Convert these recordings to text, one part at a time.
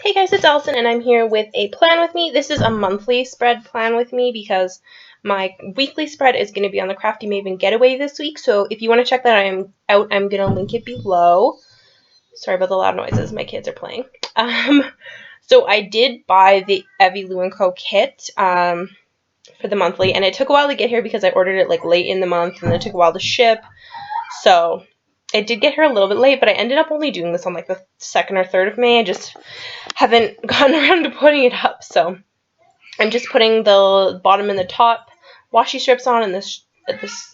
Hey guys, it's Allison and I'm here with a plan with me. This is a monthly spread plan with me because my weekly spread is going to be on the Crafty Maven getaway this week. So if you want to check that out, I'm going to link it below. Sorry about the loud noises. My kids are playing. So I did buy the Evie Lou Co kit for the monthly, and it took a while to get here because I ordered it like late in the month and it took a while to ship. So it did get here a little bit late, but I ended up only doing this on like the 2nd or 3rd of May. I just haven't gotten around to putting it up, so I'm just putting the bottom and the top washi strips on, and this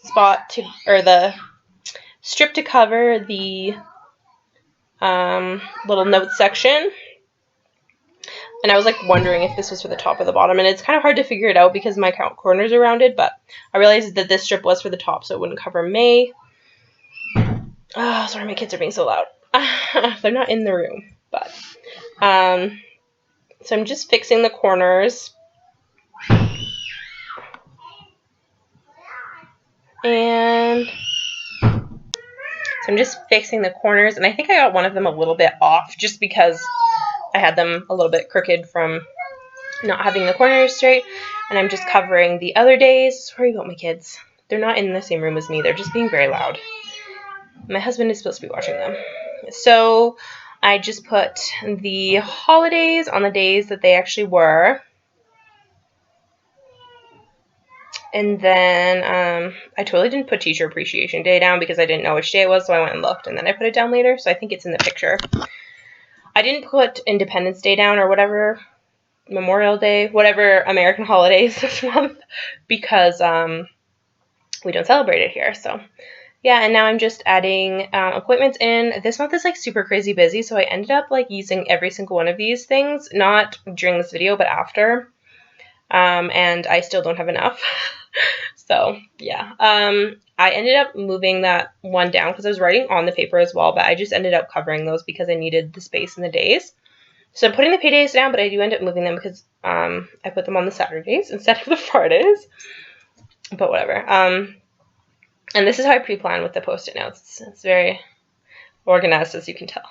spot to, or the strip to cover the little note section. And I was like wondering if this was for the top or the bottom, and it's kind of hard to figure it out because my corners are rounded, but I realized that this strip was for the top, so it wouldn't cover May. Oh, sorry, my kids are being so loud. They're not in the room, but so I'm just fixing the corners. And so I'm just fixing the corners, and I think I got one of them a little bit off just because I had them a little bit crooked from not having the corners straight. And I'm just covering the other days. Sorry about my kids. They're not in the same room as me. They're just being very loud. My husband is supposed to be watching them. So I just put the holidays on the days that they actually were. And then I totally didn't put Teacher Appreciation Day down because I didn't know which day it was, so I went and looked, and then I put it down later, so I think it's in the picture. I didn't put Independence Day down or whatever, Memorial Day, whatever American holidays this month, because we don't celebrate it here, so yeah. And now I'm just adding appointments in. This month is like super crazy busy, so I ended up like using every single one of these things, not during this video, but after. And I still don't have enough. So yeah, I ended up moving that one down because I was writing on the paper as well, but I just ended up covering those because I needed the space in the days. So I'm putting the paydays down, but I do end up moving them because I put them on the Saturdays instead of the Fridays. But whatever. And this is how I pre-plan with the Post-it notes. It's very organized, as you can tell.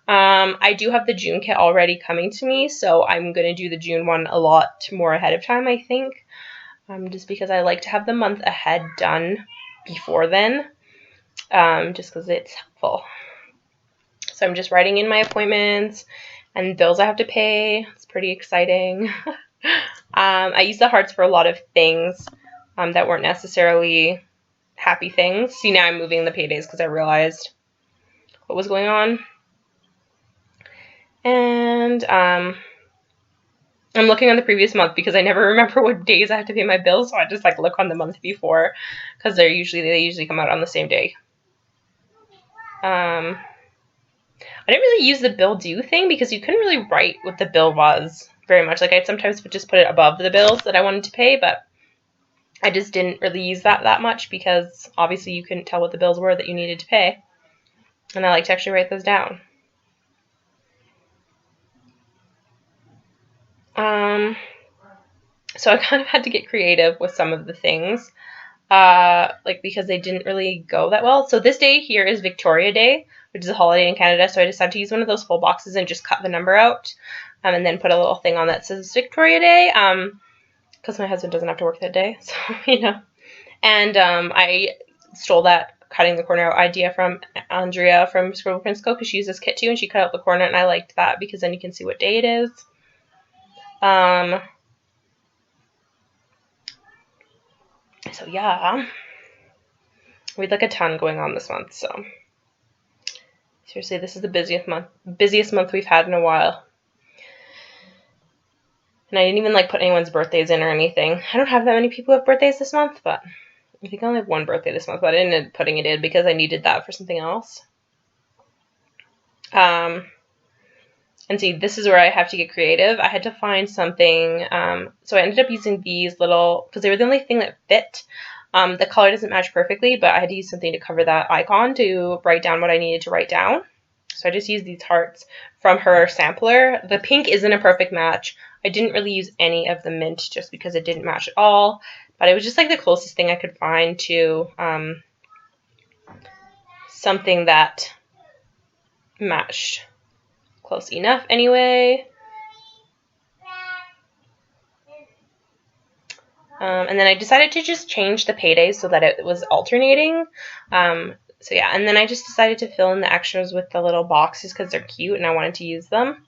I do have the June kit already coming to me, so I'm going to do the June one a lot more ahead of time, I think. Just because I like to have the month ahead done before then, just because it's helpful. So I'm just writing in my appointments and bills I have to pay. It's pretty exciting. I use the hearts for a lot of things that weren't necessarily happy things. See, now I'm moving the paydays because I realized what was going on. And I'm looking on the previous month because I never remember what days I have to pay my bills, so I just like look on the month before because they usually come out on the same day. I didn't really use the bill due thing because you couldn't really write what the bill was very much. Like I sometimes would just put it above the bills that I wanted to pay, but I just didn't really use that much because obviously you couldn't tell what the bills were that you needed to pay. And I like to actually write those down. So I kind of had to get creative with some of the things, like because they didn't really go that well. So this day here is Victoria Day, which is a holiday in Canada. So I decided to use one of those full boxes and just cut the number out, and then put a little thing on that says Victoria Day, because my husband doesn't have to work that day, so you know. And I stole that cutting the corner out idea from Andrea from Scribble Prince Co. because she used this kit too, and she cut out the corner, and I liked that because then you can see what day it is. So yeah, we had like a ton going on this month, so seriously, this is the busiest month we've had in a while. And I didn't even like put anyone's birthdays in or anything. I don't have that many people who have birthdays this month, but I think I only have one birthday this month, but I ended up putting it in because I needed that for something else. And see, this is where I have to get creative. I had to find something, so I ended up using these little, because they were the only thing that fit. The color doesn't match perfectly, but I had to use something to cover that icon to write down what I needed to write down. So I just used these hearts from her sampler. The pink isn't a perfect match. I didn't really use any of the mint just because it didn't match at all, but it was just like the closest thing I could find to something that matched. close enough anyway. And then I decided to just change the paydays so that it was alternating. So yeah, and then I just decided to fill in the extras with the little boxes because they're cute and I wanted to use them.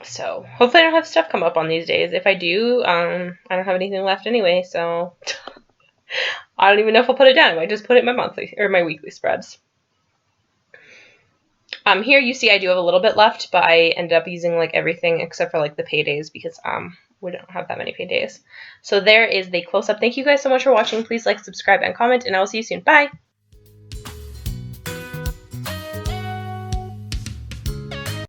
So hopefully I don't have stuff come up on these days. If I do, I don't have anything left anyway, so I don't even know if I'll put it down. I might just put it in my monthly or my weekly spreads. Here you see I do have a little bit left, but I ended up using like everything except for like the paydays because we don't have that many paydays. So there is the close-up. Thank you guys so much for watching. Please like, subscribe, and comment, and I will see you soon. Bye!